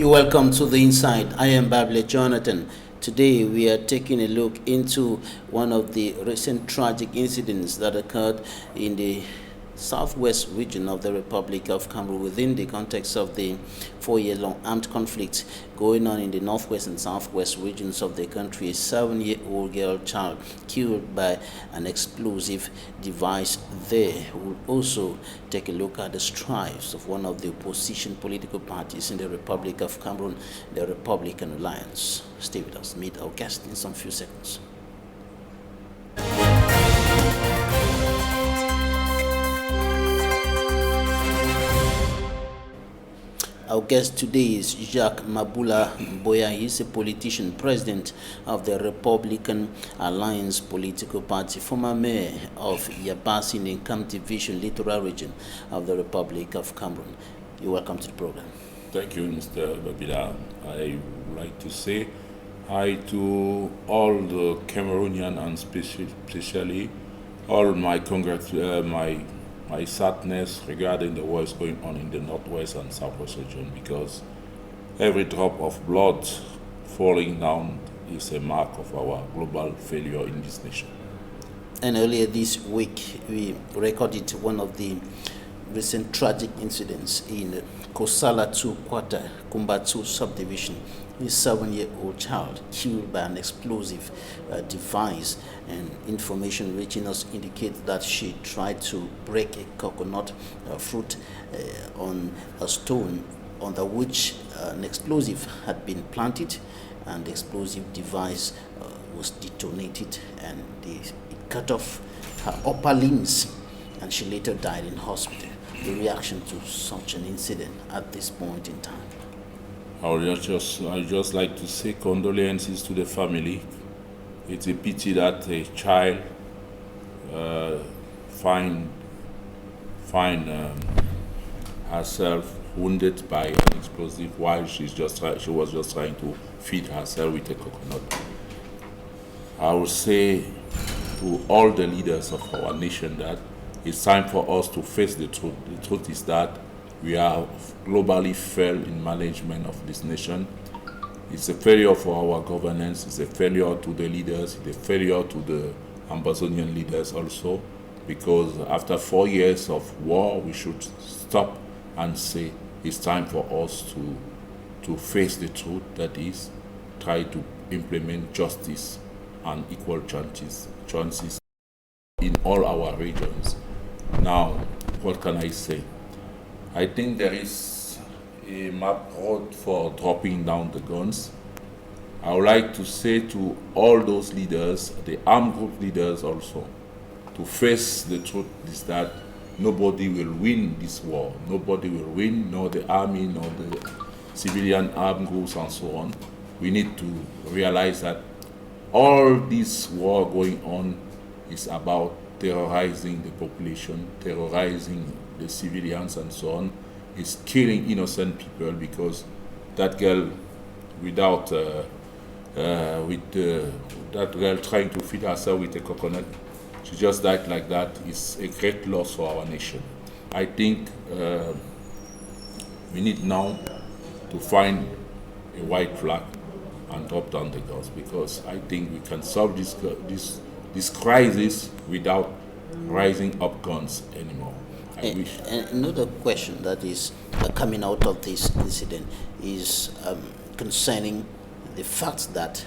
You're welcome to The Inside. I am MABOULA Jonathan. Today we are taking a look into one of the recent tragic incidents that occurred in the southwest region of the Republic of Cameroon within the context of the 4-year-long armed conflict going on in the northwest and southwest regions of the country. A 7-year-old girl child killed by an explosive device there. We'll also take a look at the strives of one of the opposition political parties in the Republic of Cameroon, the Republican Alliance. Stay with us. Meet our guest in some few seconds. Our guest today is MABOULA. He's a politician, president of the Republican Alliance political party, former mayor of Yabasi in the Nkam Division, Littoral region of the Republic of Cameroon. You're welcome to the program. Thank you, Mr. MABOULA. I would like to say hi to all the Cameroonian and especially all my sadness regarding the wars going on in the northwest and southwest region, because every drop of blood falling down is a mark of our global failure in this nation. And earlier this week, we recorded one of the recent tragic incidents in Kosala 2 Quarter, Kumbatu subdivision. A 7-year-old child killed by an explosive device, and information reaching us indicates that she tried to break a coconut fruit on a stone under which an explosive had been planted, and the explosive device was detonated, and it cut off her upper limbs, and she later died in hospital. The reaction to such an incident at this point in time? I would just like to say condolences to the family. It's a pity that a child find herself wounded by an explosive while she was just trying to feed herself with a coconut. I would say to all the leaders of our nation that it's time for us to face the truth. The truth is that we have globally failed in management of this nation. It's a failure for our governance, it's a failure to the leaders, it's a failure to the Amazonian leaders also, because after 4 years of war, we should stop and say it's time for us to face the truth, that is, try to implement justice and equal chances in all our regions. Now, what can I say? I think there is a map road for dropping down the guns. I would like to say to all those leaders, the armed group leaders also, to face the truth is that nobody will win this war. Nobody will win, nor the army, nor the civilian armed groups and so on. We need to realize that all this war going on is about terrorizing the population, terrorizing the civilians and so on, is killing innocent people, because that girl that girl trying to feed herself with a coconut, she just died like that. Is a great loss for our nation. I think we need now to find a white flag and drop down the guns, because I think we can solve this crisis without rising up guns anymore. And another question that is coming out of this incident is concerning the fact that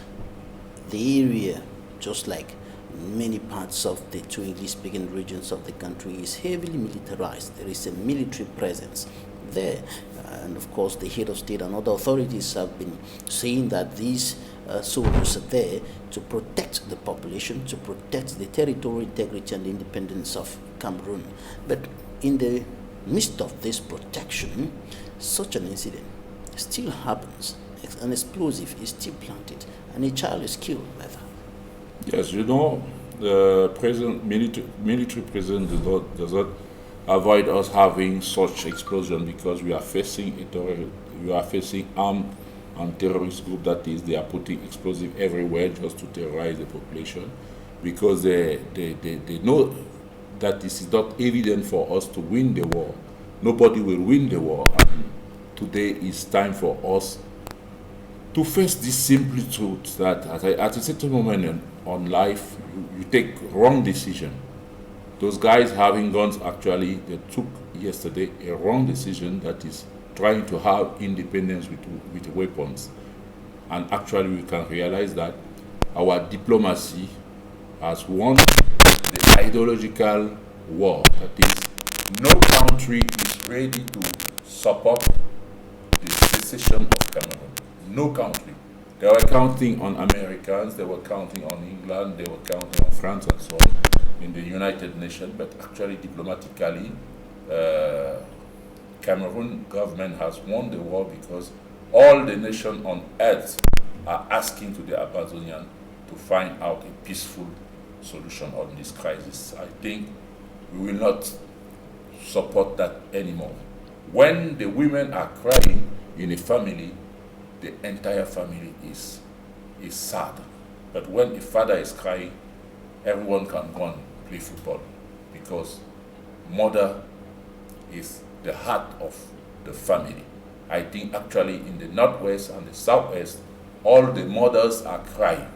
the area, just like many parts of the 2 English-speaking regions of the country, is heavily militarized. There is a military presence there, and of course the head of state and other authorities have been saying that these soldiers are there to protect the population, to protect the territorial integrity and independence of Cameroon. But in the midst of this protection, such an incident still happens. An explosive is still planted, and a child is killed by that. Yes, you know, the military president does not avoid us having such explosion, because we are facing armed and terrorist group, that is, they are putting explosive everywhere just to terrorize the population, because they know that this is not evident for us to win the war. Nobody will win the war. And today is time for us to face this simple truth that at a certain moment on life, you take wrong decision. Those guys having guns, actually, they took yesterday a wrong decision, that is trying to have independence with weapons. And actually, we can realize that our diplomacy has won the ideological war. That is, no country is ready to support the secession of Cameroon. No country. They were counting on Americans, they were counting on England, they were counting on France and so on in the United Nations, but actually diplomatically, Cameroon government has won the war because all the nations on earth are asking to the Amazonian to find out a peaceful solution on this crisis. I think we will not support that anymore. When the women are crying in a family, the entire family is sad. But when a father is crying, everyone can go and play football, because mother is the heart of the family. I think actually in the northwest and the southwest, all the mothers are crying.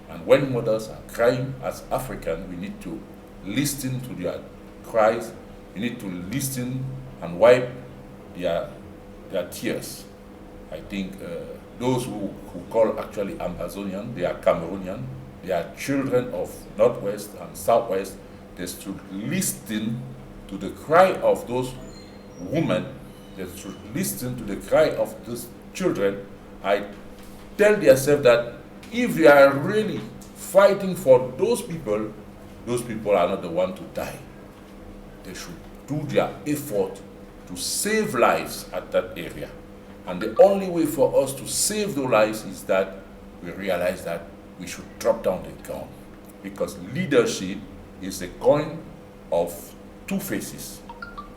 And when mothers are crying, as Africans, we need to listen to their cries. We need to listen and wipe their tears. I think those who call actually Amazonian, they are Cameroonian, they are children of Northwest and Southwest. They should listen to the cry of those women. They should listen to the cry of those children. I tell themselves that if they are really fighting for those people are not the one to die. They should do their effort to save lives at that area. And the only way for us to save those lives is that we realize that we should drop down the gun. Because leadership is a coin of two faces.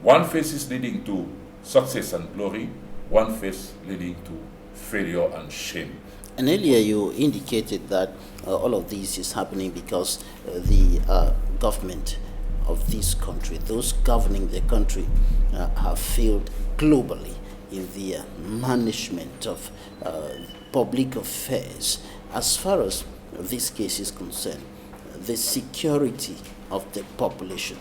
One face is leading to success and glory, one face leading to failure and shame. And earlier you indicated that all of this is happening because the government of this country, those governing the country, have failed globally in the management of public affairs. As far as this case is concerned, the security of the population,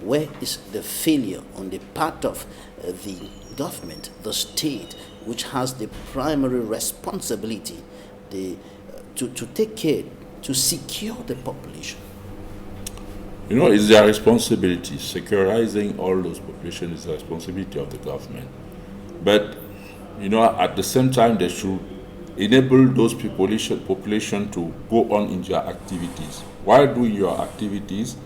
where is the failure on the part of the government, the state, which has the primary responsibility to take care, to secure the population? You know, it's their responsibility. Securizing all those populations is the responsibility of the government. But, you know, at the same time, they should enable those population to go on in their activities. While doing your activities,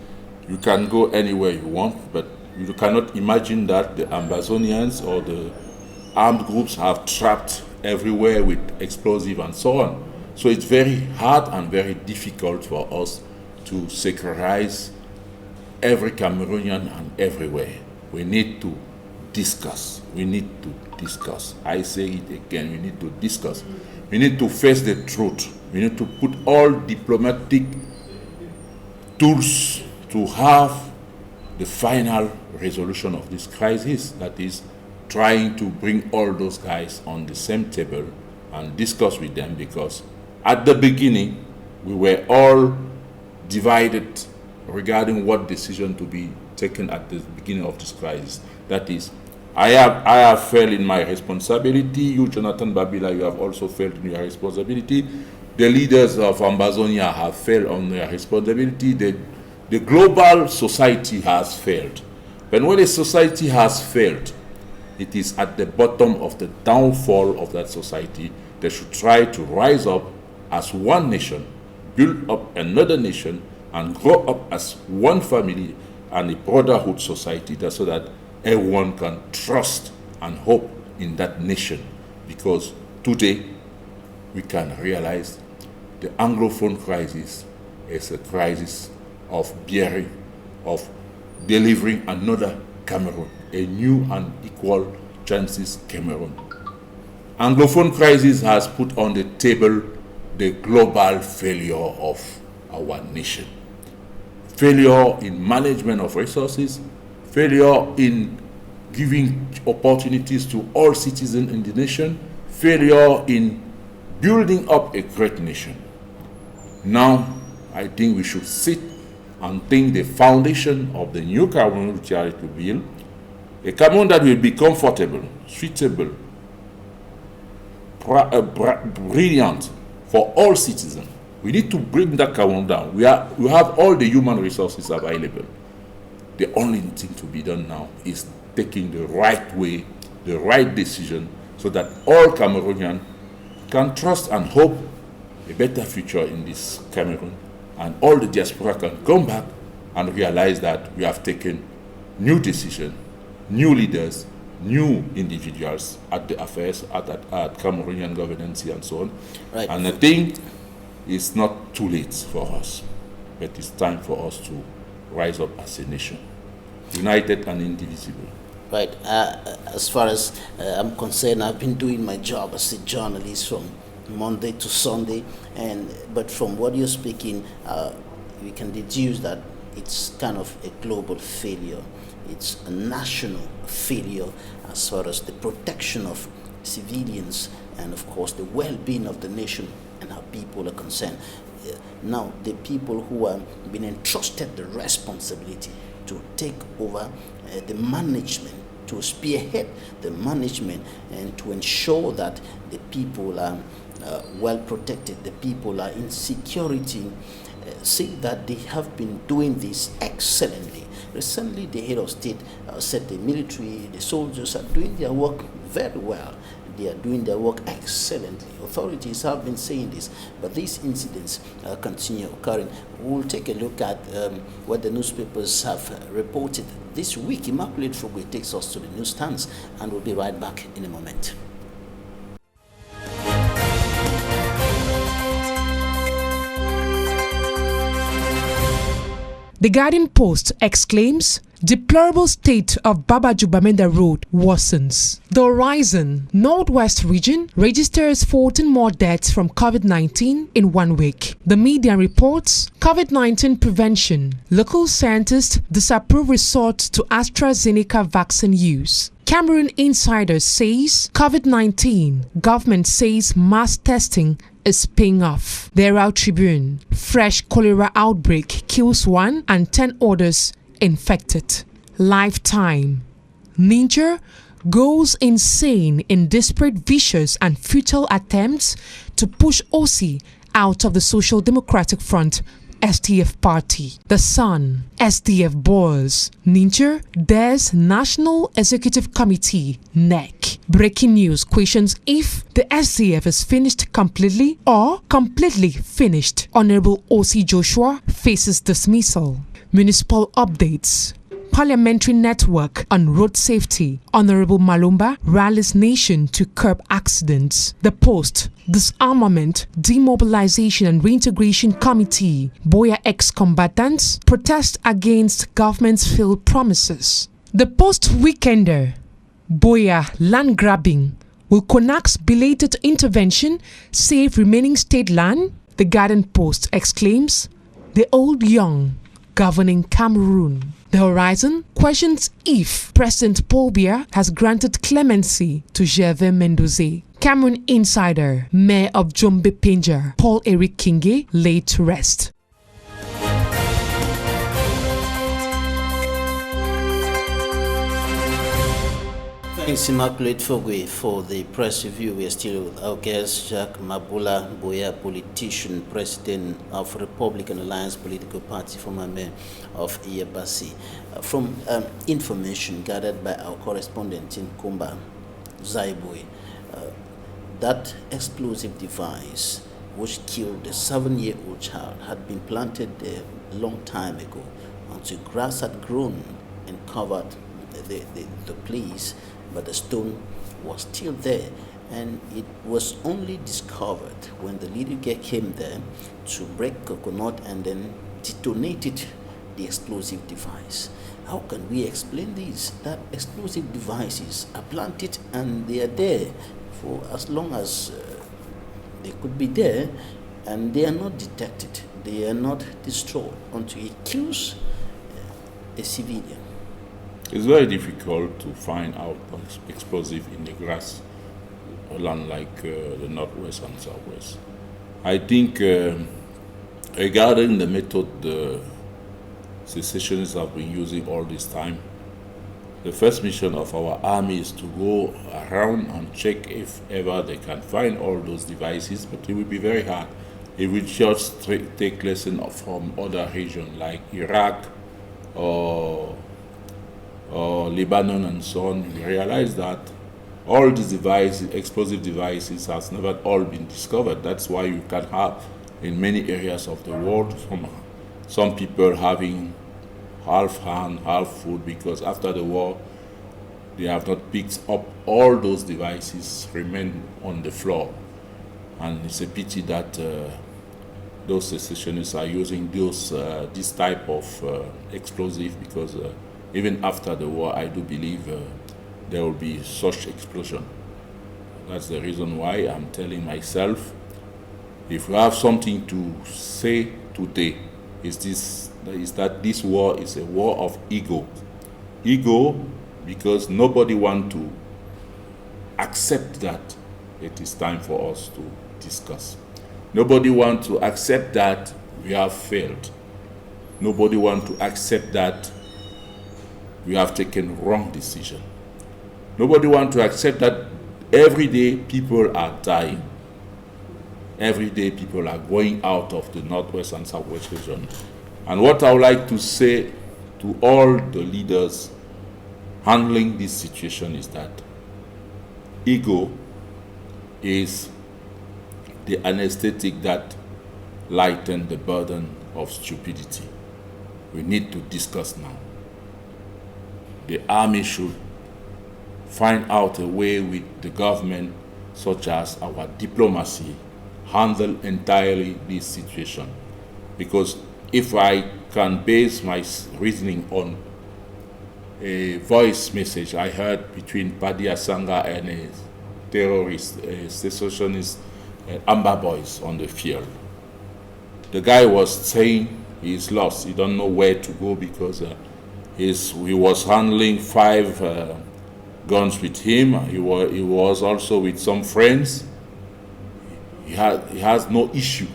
you can go anywhere you want, but you cannot imagine that the Amazonians or the armed groups have trapped everywhere with explosives and so on. So it's very hard and very difficult for us to securize every Cameroonian and everywhere. We need to discuss. We need to discuss. I say it again, we need to discuss. We need to face the truth. We need to put all diplomatic tools to have the final resolution of this crisis, that is trying to bring all those guys on the same table and discuss with them, because at the beginning we were all divided regarding what decision to be taken at the beginning of this crisis. That is, I have failed in my responsibility. You, Jonathan Babila, you have also failed in your responsibility. The leaders of Amazonia have failed on their responsibility. The global society has failed. But when a society has failed, it is at the bottom of the downfall of that society. They should try to rise up as one nation, build up another nation, and grow up as one family and a brotherhood society, so that everyone can trust and hope in that nation. Because today we can realize the Anglophone crisis is a crisis of bearing, of delivering another Cameroon, a new and equal chances Cameroon. Anglophone crisis has put on the table the global failure of our nation. Failure in management of resources, failure in giving opportunities to all citizens in the nation, failure in building up a great nation. Now, I think we should sit and think the foundation of the new Cameroon we try to build, a Cameroon that will be comfortable, suitable, brilliant for all citizens. We need to bring that Cameroon down. We have all the human resources available. The only thing to be done now is taking the right way, the right decision, so that all Cameroonians can trust and hope a better future in this Cameroon, and all the diaspora can come back and realize that we have taken new decisions, new leaders, new individuals at the affairs, at Cameroonian governance and so on. Right. And I think it's not too late for us, but it's time for us to rise up as a nation, united and indivisible. Right. As far as I'm concerned, I've been doing my job as a journalist from Monday to Sunday, but from what you're speaking, we can deduce that it's kind of a global failure. It's a national failure as far as the protection of civilians and, of course, the well-being of the nation and our people are concerned. Now, the people who have been entrusted the responsibility to take over the management, to spearhead the management, and to ensure that the people are well protected, the people are in security, say that they have been doing this excellently. Recently, the head of state said the military, the soldiers are doing their work very well. They are doing their work excellently. Authorities have been saying this, but these incidents continue occurring. We'll take a look at what the newspapers have reported this week. Immaculate Fogwe takes us to the newsstands, and we'll be right back in a moment. The Guardian Post exclaims, deplorable state of Babaju-Bamenda Road worsens. The Horizon Northwest region registers 14 more deaths from COVID-19 in 1 week. The media reports COVID-19 prevention. Local scientists disapprove resort to AstraZeneca vaccine use. Cameroon Insider says COVID-19. Government says mass testing is paying off. The Herald Tribune. Fresh cholera outbreak kills 1 and 10 others infected. Lifetime. Niger goes insane in desperate, vicious and futile attempts to push OC out of the Social Democratic Front SDF party. The Sun. SDF boils. Niger dares National Executive Committee NEC. Breaking news questions if the SDF is finished completely or completely finished. Honorable OC Joshua faces dismissal. Municipal updates. Parliamentary Network on Road Safety. Honorable Malumba rallies nation to curb accidents. The Post. Disarmament, Demobilization and Reintegration Committee. Boya ex-combatants protest against government's failed promises. The Post Weekender. Boya land grabbing. Will Conak's belated intervention save remaining state land? The Garden Post exclaims, the old young governing Cameroon. The Horizon questions if President Paul Biya has granted clemency to Gervais Mendoze. Cameroon Insider. Mayor of Jombe Penja, Paul Eric Kinge, laid to rest. Thanks, Immaculate Fogwe, for the press review. We are still with our guest, MABOULA, Boya, politician, president of Republican Alliance Political Party, former mayor of Iyabasi. From information gathered by our correspondent in Kumba, Zaibwe, that explosive device which killed a 7-year-old child had been planted there a long time ago until grass had grown and covered the place, but the stone was still there, and it was only discovered when the little girl came there to break coconut and then detonated the explosive device. How can we explain this? That explosive devices are planted and they are there for as long as they could be there, and they are not detected, they are not destroyed until it kills a civilian. It's very difficult to find out explosive in the grass land like the Northwest and Southwest. I think regarding the method the secessionists have been using all this time, the first mission of our army is to go around and check if ever they can find all those devices, but it will be very hard. If we just take lessons from other regions like Iraq or Lebanon and so on, we realize that all these devices, explosive devices, has never all been discovered. That's why you can have in many areas of the world some people having half hand, half foot, because after the war they have not picked up all those devices remain on the floor. And it's a pity that those secessionists are using this type of explosive, because even after the war, I do believe there will be such explosion. That's the reason why I'm telling myself, if we have something to say today, is that this war is a war of ego. Ego, because nobody wants to accept that it is time for us to discuss. Nobody wants to accept that we have failed. Nobody wants to accept that we have taken wrong decision. Nobody wants to accept that every day people are dying. Every day people are going out of the Northwest and Southwest region. And what I would like to say to all the leaders handling this situation is that ego is the anesthetic that lightens the burden of stupidity. We need to discuss now. The army should find out a way with the government, such as our diplomacy, handle entirely this situation. Because if I can base my reasoning on a voice message I heard between Padi Asanga and a terrorist, a secessionist, Amber Boys on the field, the guy was saying he's lost. He don't know where to go because he was handling 5 guns with him. He was also with some friends. He has no issue.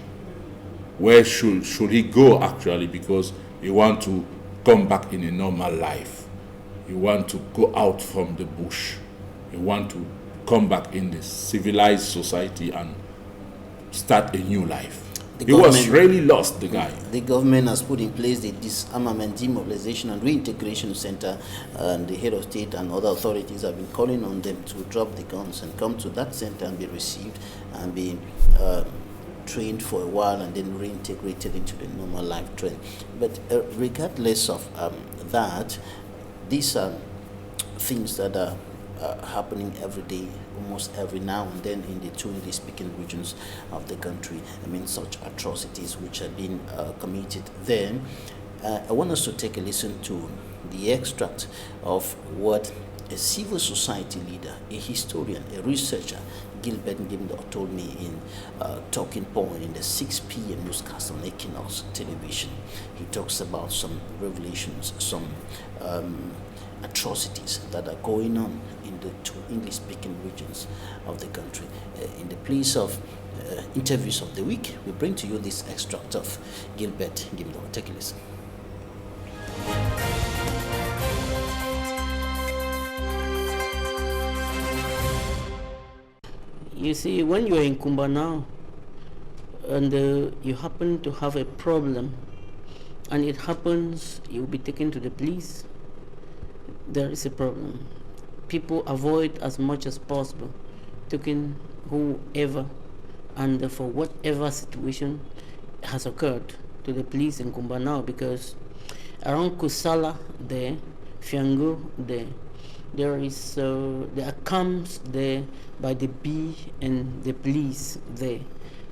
Where should he go actually? Because he want to come back in a normal life. He want to go out from the bush. He want to come back in the civilized society and start a new life. He was really lost, the guy. The government has put in place the Disarmament, Demobilization and Reintegration Center, and the head of state and other authorities have been calling on them to drop the guns and come to that center and be received and be trained for a while and then reintegrated into the normal life trend. But regardless of that, these are things that are happening every day, almost every now and then in the 2 English-speaking regions of the country. I mean, such atrocities which have been committed there. I want us to take a listen to the extract of what a civil society leader, a historian, a researcher, Gilbert Ngimdo, told me in Talking Point in the 6 p.m. newscast on Equinoxe Television. He talks about some revelations, some atrocities that are going on in the 2 English-speaking regions of the country. In the place of interviews of the week, we bring to you this extract of Gilbert Ngimdo. Take a listen. You see, when you're in Kumba now and you happen to have a problem and it happens you'll be taken to the police, there is a problem. People avoid as much as possible taking whoever and for whatever situation has occurred to the police in Kumba now, because around Kusala there, Fiango there is there are camps there by the B and the police there,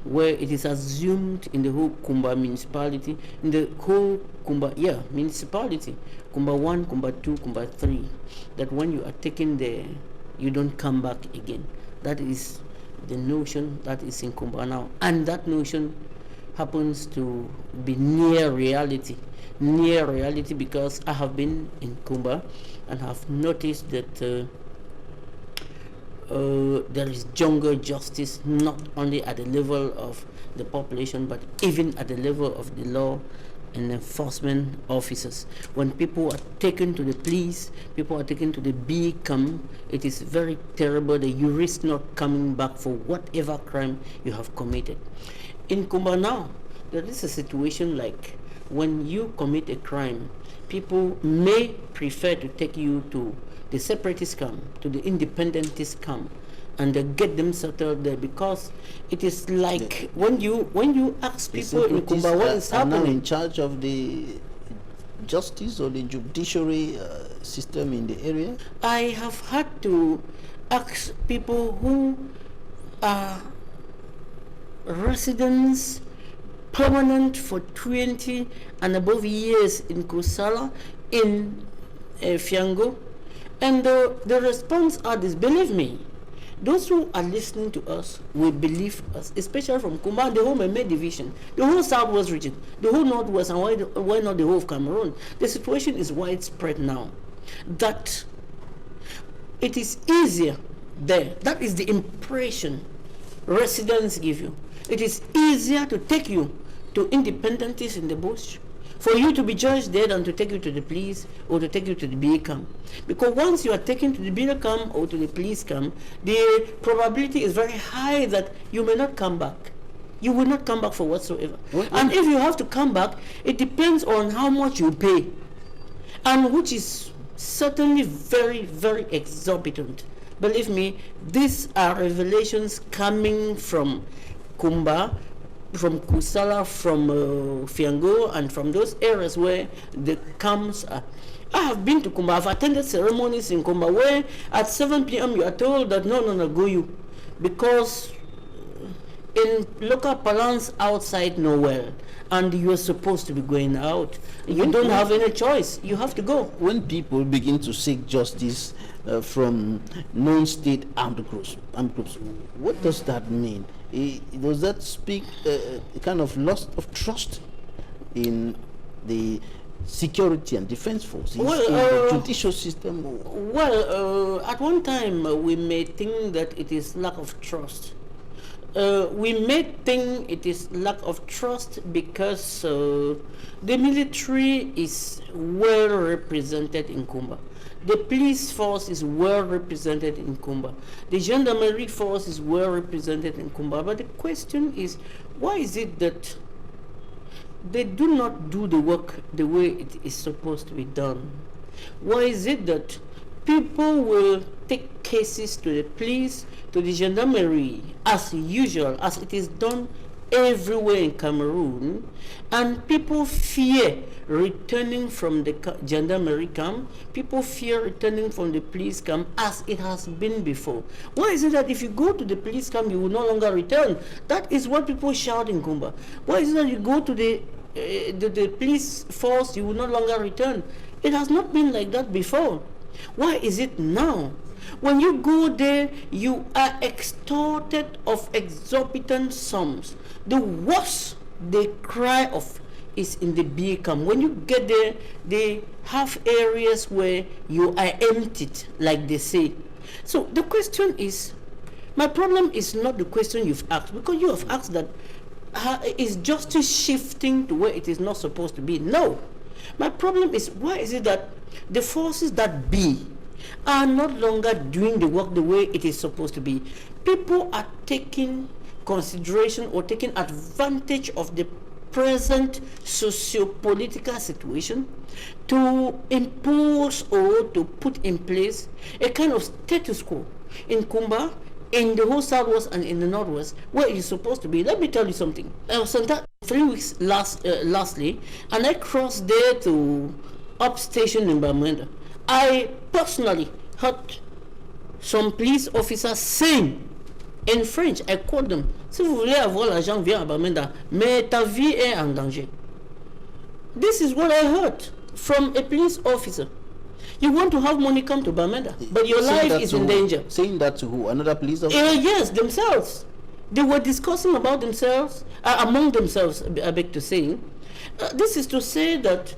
where it is assumed in the whole Kumba municipality, in the whole Kumba municipality, Kumba 1, Kumba 2, Kumba 3, that when you are taken there, you don't come back again. That is the notion that is in Kumba now, and that notion happens to be near reality, because I have been in Kumba and have noticed that there is jungle justice, not only at the level of the population, but even at the level of the law and enforcement officers. When people are taken to the police, people are taken to the BCAM, it is very terrible that you risk not coming back for whatever crime you have committed. In Kumba now, there is a situation like when you commit a crime, people may prefer to take you to the separatist camp, to the independentist camp, and they get them settled there, because it is like when you ask people in Kumba what is happening. Now in charge of the justice or the judiciary system in the area. I have had to ask people who are residents permanent for 20 and above years in Kusala, in Fiango, and the response are this. Believe me, those who are listening to us will believe us, especially from Kumba, the whole Meme division, the whole southwest region, the whole northwest, and why not the whole of Cameroon. The situation is widespread now, that it is easier there. That is the impression residents give you. It is easier to take you to independentists in the bush, for you to be judged there, than to take you to the police or to take you to the BA camp. Because once you are taken to the BA camp or to the police camp, the probability is very high that you may not come back. You will not come back for whatsoever. And if you have to come back, it depends on how much you pay, and which is certainly very, very exorbitant. Believe me, these are revelations coming from Kumba, from Kusala, from Fiango, and from those areas where the camps are. I have been to Kumba. I've attended ceremonies in Kumba where at 7 p.m. you are told that no, go you, because in local parlance, outside nowhere, and you are supposed to be going out. You don't have any choice. You have to go. When people begin to seek justice from non-state armed groups, what does that mean? Does that speak a kind of loss of trust in the security and defense forces, in the judicial system? Well, at one time we may think that it is lack of trust. We may think it is lack of trust because the military is well represented in Kumba. The police force is well represented in Kumba. The gendarmerie force is well represented in Kumba. But the question is, why is it that they do not do the work the way it is supposed to be done? Why is it that people will take cases to the police, to the gendarmerie, as usual, as it is done everywhere in Cameroon, and people fear returning from the gendarmerie camp, people fear returning from the police camp as it has been before? Why is it that if you go to the police camp, you will no longer return? That is what people shout in Kumba. Why is it that you go to the police force, you will no longer return? It has not been like that before. Why is it now? When you go there, you are extorted of exorbitant sums. The worst they cry of is in the B camp. When you get there, they have areas where you are emptied, like they say. So the question is, my problem is not the question you've asked, because you have asked that is justice shifting to where it is not supposed to be? No. My problem is, why is it that the forces that be are not longer doing the work the way it is supposed to be? People are taking consideration or taking advantage of the present socio-political situation to impose or to put in place a kind of status quo in Kumba, in the whole southwest and in the northwest, where it is supposed to be. Let me tell you something. I was on that 3 weeks lastly, and I crossed there to up station in Bamenda. I personally heard some police officers saying in French, I quote them, si vous voulez avoir l'argent, viens à Bamenda, mais ta vie est en danger. This is what I heard from a police officer. You want to have money, come to Bamenda, but your life is in danger. Saying that to who? Another police officer? Yes, themselves. They were discussing about themselves, among themselves, I beg to say. This is to say that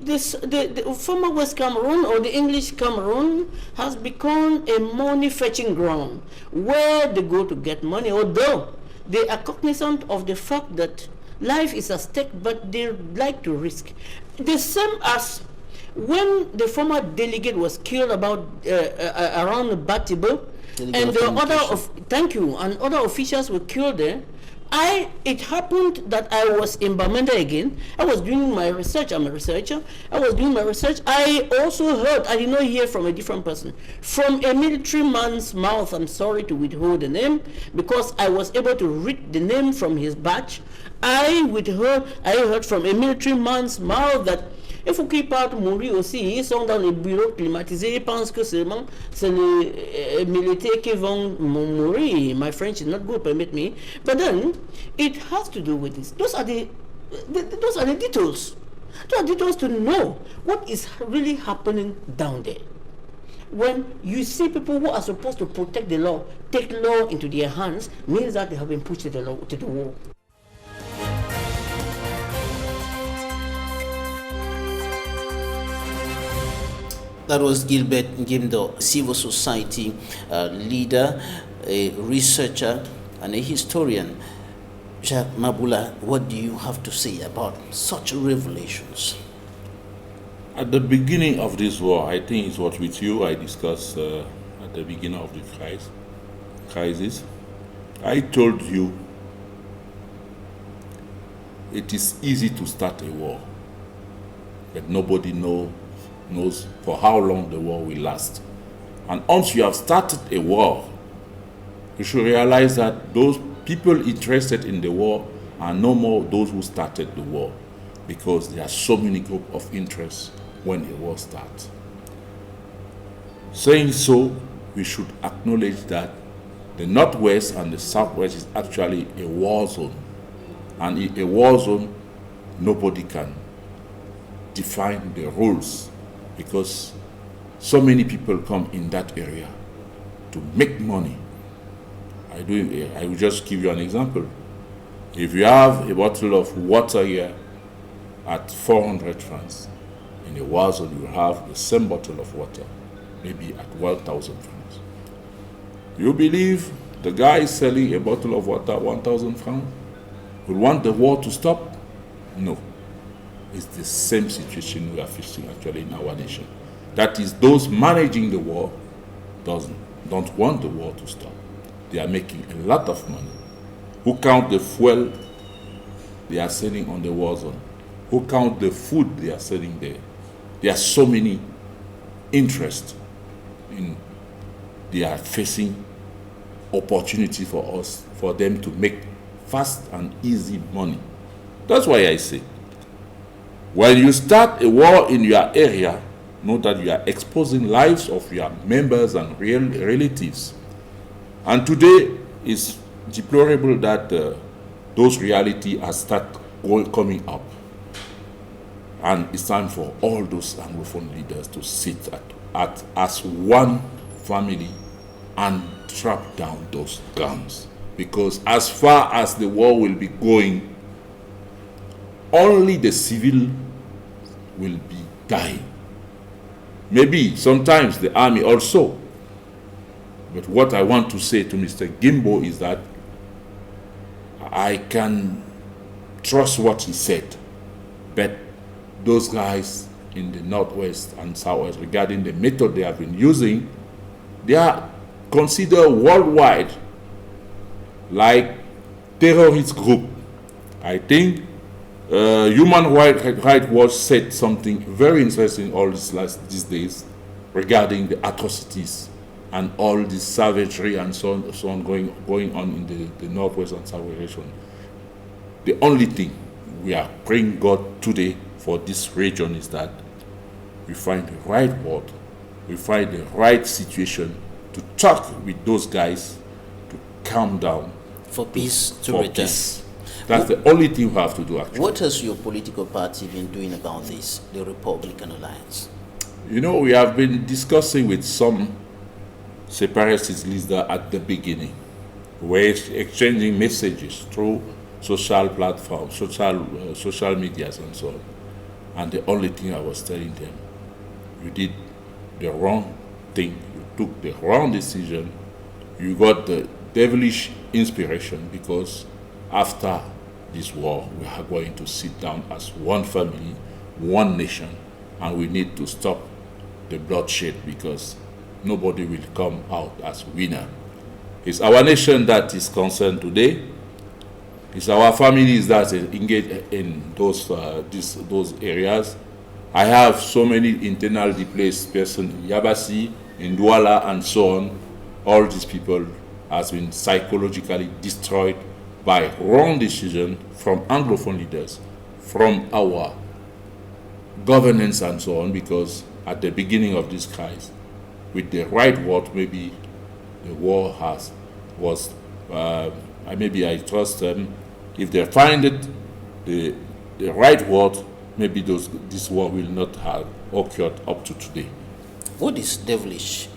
the former West Cameroon, or the English Cameroon, has become a money-fetching ground where they go to get money, although they are cognizant of the fact that life is at stake, but they like to risk. The same as when the former delegate was killed about around Batibo, and the other officials were killed there. It happened that I was in Bamenda again. I was doing my research. I'm a researcher. I was doing my research. I also heard, I did not hear from a different person, from a military man's mouth. I'm sorry to withhold the name because I was able to read the name from his badge. I heard from a military man's mouth that il faut qu'il parte mourir aussi. Ils sont dans les bureaux climatisés. Ils pensent que seulement c'est les militaires qui vont mourir. My French is not good, permit me. But then, it has to do with this. Those are the details. Those are details to know what is really happening down there. When you see people who are supposed to protect the law take law into their hands, means that they have been pushed to the wall. That was Gilbert Ngimdo, civil society leader, a researcher, and a historian. Jacques MABOULA, what do you have to say about such revelations? At the beginning of this war, I think it was with you I discussed at the beginning of the crisis. I told you it is easy to start a war, but nobody knows for how long the war will last. And once you have started a war, you should realize that those people interested in the war are no more those who started the war, because there are so many groups of interests when a war starts. Saying so, we should acknowledge that the Northwest and the Southwest is actually a war zone. And in a war zone, nobody can define the rules, because so many people come in that area to make money. I will just give you an example. If you have a bottle of water here at 400 francs, in a war zone you will have the same bottle of water, maybe at 1,000 francs. You believe the guy is selling a bottle of water at 1,000 francs will want the war to stop? No. It's the same situation we are facing actually in our nation. That is, those managing the war don't want the war to stop. They are making a lot of money. Who count the fuel they are selling on the war zone? Who count the food they are selling there? There are so many interests in. They are facing opportunity for us, for them to make fast and easy money. That's why I say, when you start a war in your area, know that you are exposing lives of your members and real relatives. And today it's deplorable that those reality has started coming up. And it's time for all those Anglophone leaders to sit as one family and trap down those guns. Because as far as the war will be going, only the civil will be dying. Maybe sometimes the army also. But what I want to say to Mr. Gimbo is that I can trust what he said, but those guys in the Northwest and Southwest, regarding the method they have been using, they are considered worldwide like terrorist group. I think Human Rights Watch said something very interesting all these days regarding the atrocities and all this savagery and so on going on in the Northwest and Southwest region. The only thing we are praying God today for this region is that we find the right word, we find the right situation to talk with those guys to calm down. For peace to return. Peace. That's the only thing you have to do, actually. What has your political party been doing about this, the Republican Alliance? You know, we have been discussing with some separatist leaders at the beginning. We're exchanging messages through social platforms, social medias and so on. And the only thing I was telling them, you did the wrong thing, you took the wrong decision, you got the devilish inspiration, because after this war, we are going to sit down as one family, one nation, and we need to stop the bloodshed, because nobody will come out as winner. It's our nation that is concerned today. It's our families that engage in those areas. I have so many internal displaced persons in Yabasi, in Douala, and so on. All these people has been psychologically destroyed by wrong decision from Anglophone leaders, from our governance and so on, because at the beginning of this crisis, with the right word, maybe the war maybe I trust them. If they find it the right word, maybe this war will not have occurred up to today. What is devilish?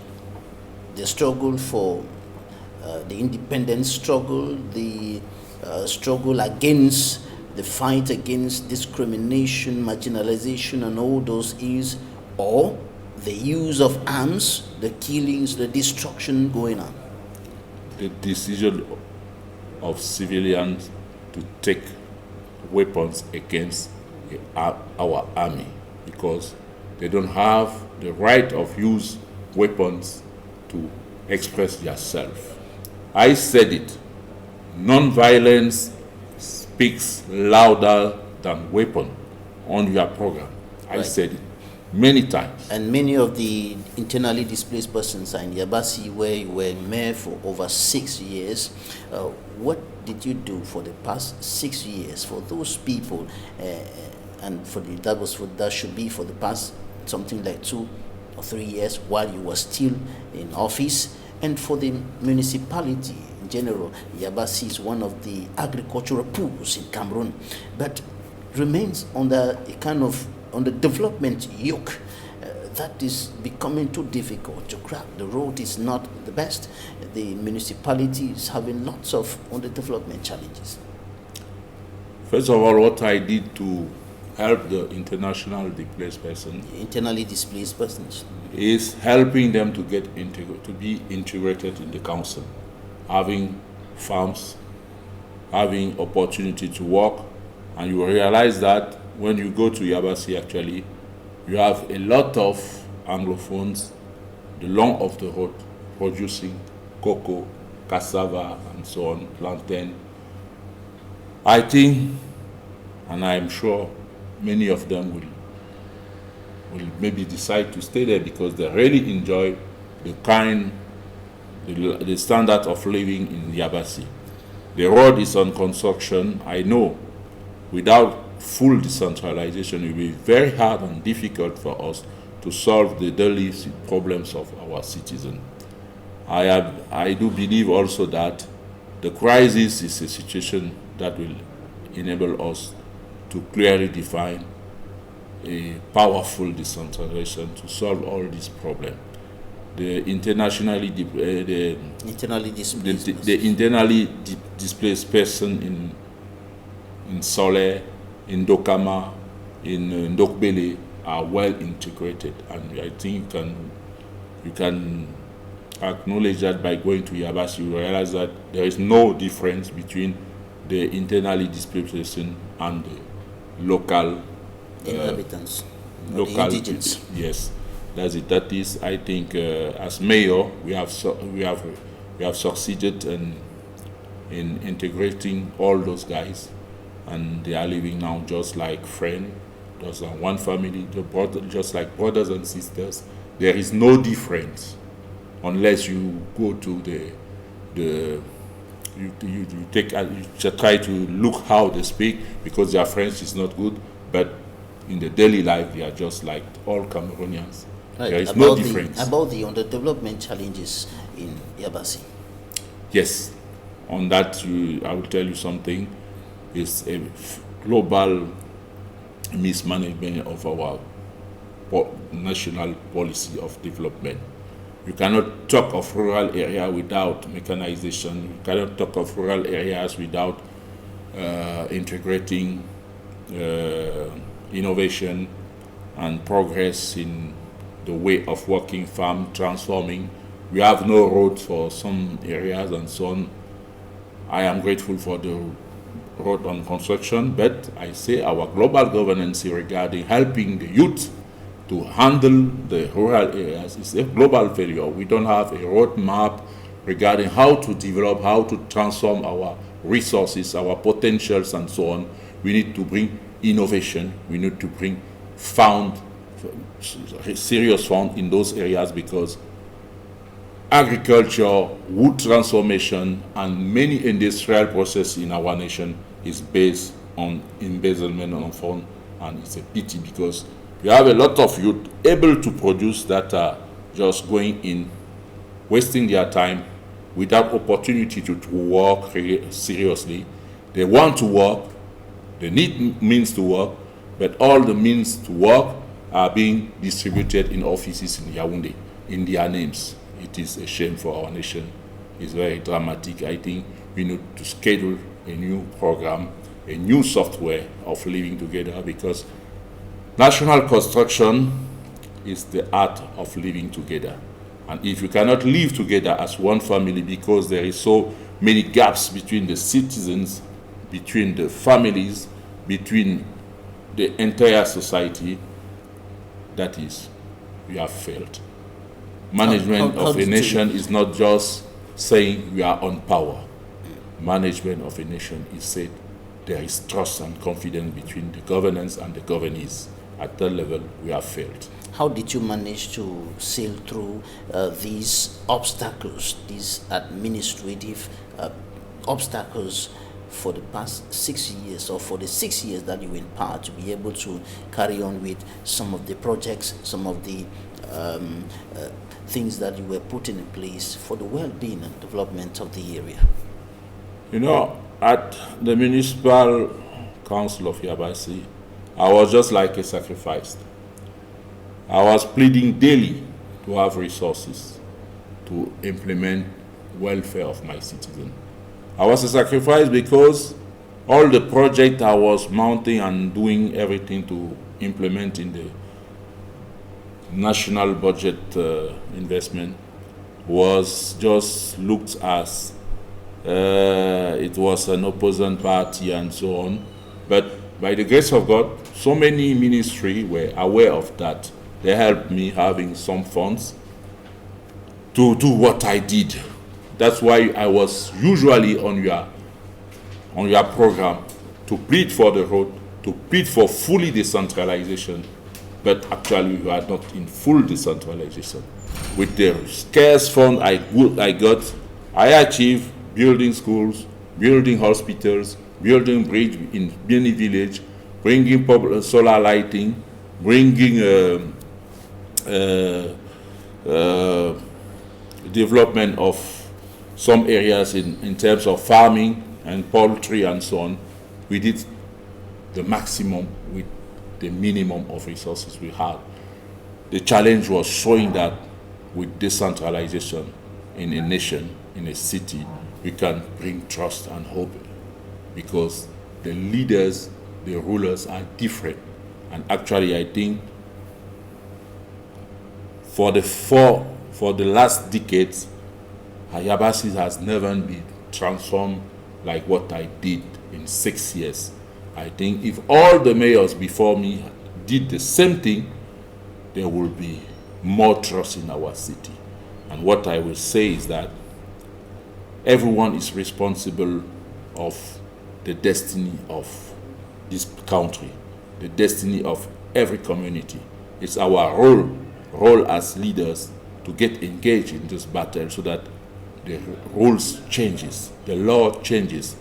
The struggle for the independence struggle, the struggle against the fight against discrimination, marginalization, and all those issues, or the use of arms, the killings, the destruction going on? The decision of civilians to take weapons against our army, because they don't have the right of use weapons to express themselves. I said it, non-violence speaks louder than weapon on your program. I said it many times. And many of the internally displaced persons are in Yabasi, where you were mayor for over 6 years. What did you do for the past 6 years for those people? And that should be for the past something like 2 or 3 years while you were still in office. And for the municipality in general, Yabasi is one of the agricultural pools in Cameroon, but remains under a kind of on the development yoke that is becoming too difficult to crack. The road is not the best. The municipality is having lots of underdevelopment challenges. First of all, what I did to help the international displaced persons, internally displaced persons, is helping them to be integrated in the council, having farms, having opportunity to work, and you realize that when you go to Yabasi, actually, you have a lot of Anglophones the long of the road producing cocoa, cassava, and so on, plantain. I think, and I am sure, many of them will maybe decide to stay there because they really enjoy the standard of living in Yabasi. The road is on construction. I know without full decentralization, it will be very hard and difficult for us to solve the daily problems of our citizens. I do believe also that the crisis is a situation that will enable us to clearly define a powerful decentralization to solve all these problems. The internally displaced person in Sole, in Dokama, in Ndokbele are well integrated, and I think you can acknowledge that by going to Yabasi, you realize that there is no difference between the internally displaced person and the local inhabitants, local the indigents. Yes, that's it. That is, I think, as mayor, we have succeeded in integrating all those guys, and they are living now just like friends, just like one family, just like brothers and sisters. There is no difference unless you go to you try to look how they speak, because their French is not good, but in the daily life they are just like all Cameroonians. Right. There is no difference. About the underdevelopment challenges in Yabasi. Yes, on that I will tell you something. It's a global mismanagement of our national policy of development. You cannot talk of rural area without mechanization. You cannot talk of rural areas without integrating innovation and progress in the way of working, farm, transforming. We have no roads for some areas and so on. I am grateful for the road on construction, but I say our global governance regarding helping the youth to handle the rural areas is a global failure. We don't have a roadmap regarding how to develop, how to transform our resources, our potentials and so on. We need to bring innovation. We need to bring serious fund in those areas, because agriculture, wood transformation, and many industrial processes in our nation is based on embezzlement on fund, and it's a pity because we have a lot of youth able to produce that are just going in, wasting their time without opportunity to work seriously. They want to work, they need means to work, but all the means to work are being distributed in offices in Yaoundé, in their names. It is a shame for our nation. It's very dramatic. I think we need to schedule a new program, a new software of living together, because national construction is the art of living together. And if you cannot live together as one family because there is so many gaps between the citizens, between the families, between the entire society, that is, we have failed. Management of a nation is not just saying we are on power. Management of a nation is said there is trust and confidence between the governance and the governees. At that level, we have failed. How did you manage to sail through these obstacles, these administrative obstacles for the past 6 years, or for the 6 years that you were in power, to be able to carry on with some of the projects, some of the things that you were putting in place for the well-being and development of the area? You know, at the Municipal Council of Yabasi, I was just like a sacrifice. I was pleading daily to have resources to implement welfare of my citizens. I was a sacrifice because all the projects I was mounting and doing everything to implement in the national budget investment was just looked as it was an opposing party and so on. But by the grace of God, so many ministries were aware of that. They helped me having some funds to do what I did. That's why I was usually on your program to plead for the road, to plead for fully decentralization, but actually we are not in full decentralization. With the scarce fund I got, I achieved building schools, building hospitals, building bridge in many villages, bringing public solar lighting, bringing development of some areas in terms of farming and poultry and so on. We did the maximum with the minimum of resources we had. The challenge was showing that with decentralization in a nation, in a city, we can bring trust and hope, because the leaders, the rulers are different. And actually, I think for the last decades, Yabasi has never been transformed like what I did in 6 years. I think if all the mayors before me did the same thing, there will be more trust in our city. And what I will say is that everyone is responsible of the destiny of this country, the destiny of every community. It's our role as leaders to get engaged in this battle so that the rules changes, the law changes,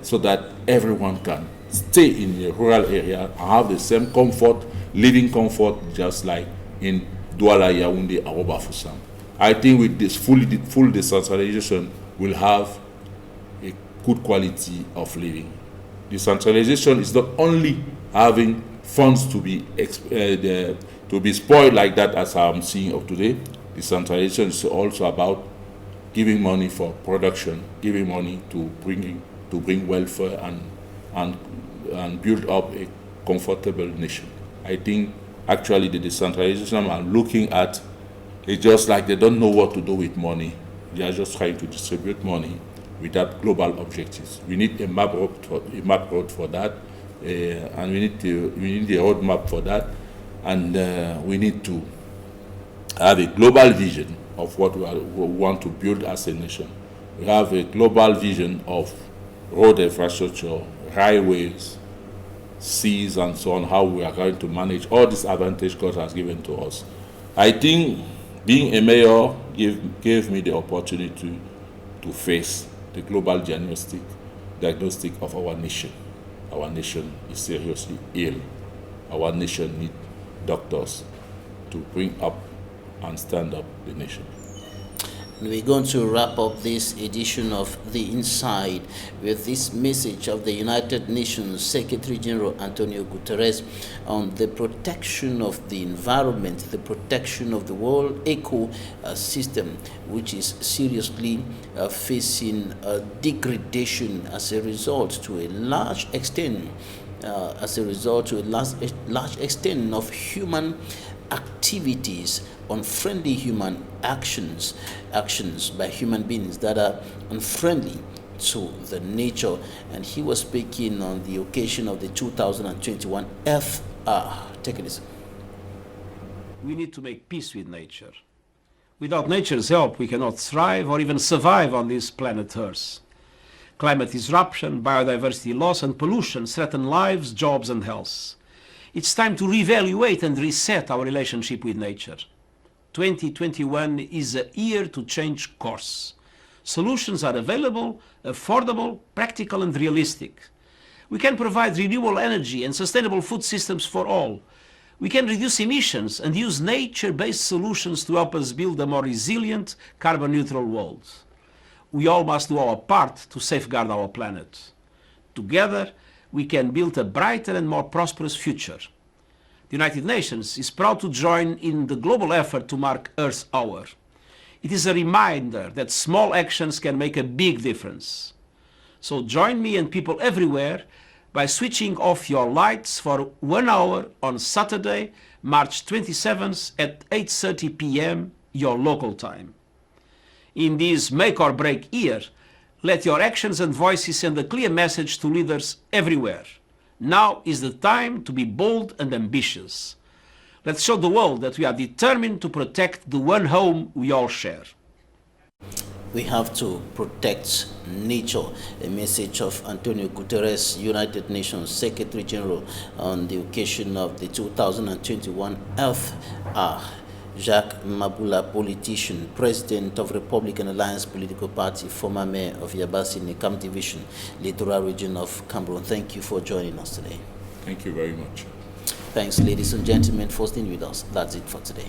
so that everyone can stay in the rural area and have the same comfort, living comfort, just like in Douala, Yaoundé, Aroba, Foussam. I think with this full decentralization, we'll have a good quality of living. Decentralization is not only having funds to be spoiled like that, as I'm seeing of today. Decentralization is also about giving money for production, giving money to bring welfare and build up a comfortable nation. I think actually the decentralization I'm looking at is just like they don't know what to do with money. They are just trying to distribute money without global objectives. We need a map road for that, and we need a roadmap for that, and we need to have a global vision of what we want to build as a nation. We have a global vision of road infrastructure, highways, seas, and so on, how we are going to manage all this advantage God has given to us. I think being a mayor gave me the opportunity to face the global diagnostic of our nation. Our nation is seriously ill. Our nation needs doctors to bring up and stand up the nation. We're going to wrap up this edition of The Inside with this message of the United Nations Secretary General Antonio Guterres on the protection of the environment, the protection of the world ecosystem, which is seriously facing degradation as a result to a large extent, of human activities, unfriendly human actions by human beings that are unfriendly to the nature. And he was speaking on the occasion of the 2021 Earth Hour. Take a listen. We need to make peace with nature. Without nature's help, we cannot thrive or even survive on this planet Earth. Climate disruption, biodiversity loss, and pollution threaten lives, jobs, and health. It's time to reevaluate and reset our relationship with nature. 2021 is a year to change course. Solutions are available, affordable, practical, and realistic. We can provide renewable energy and sustainable food systems for all. We can reduce emissions and use nature-based solutions to help us build a more resilient, carbon-neutral world. We all must do our part to safeguard our planet. Together, we can build a brighter and more prosperous future. The United Nations is proud to join in the global effort to mark Earth Hour. It is a reminder that small actions can make a big difference. So join me and people everywhere by switching off your lights for 1 hour on Saturday, March 27th at 8:30 p.m. your local time. In this make or break year, let your actions and voices send a clear message to leaders everywhere. Now is the time to be bold and ambitious. Let's show the world that we are determined to protect the one home we all share. We have to protect nature, a message of Antonio Guterres, United Nations Secretary General, on the occasion of the 2021 Earth Hour. Jacques MABOULA, politician, president of Republican Alliance Political Party, former mayor of Yabassi, Nekam Division, Littoral Region of Cameroon. Thank you for joining us today. Thank you very much. Thanks, ladies and gentlemen, for staying with us. That's it for today.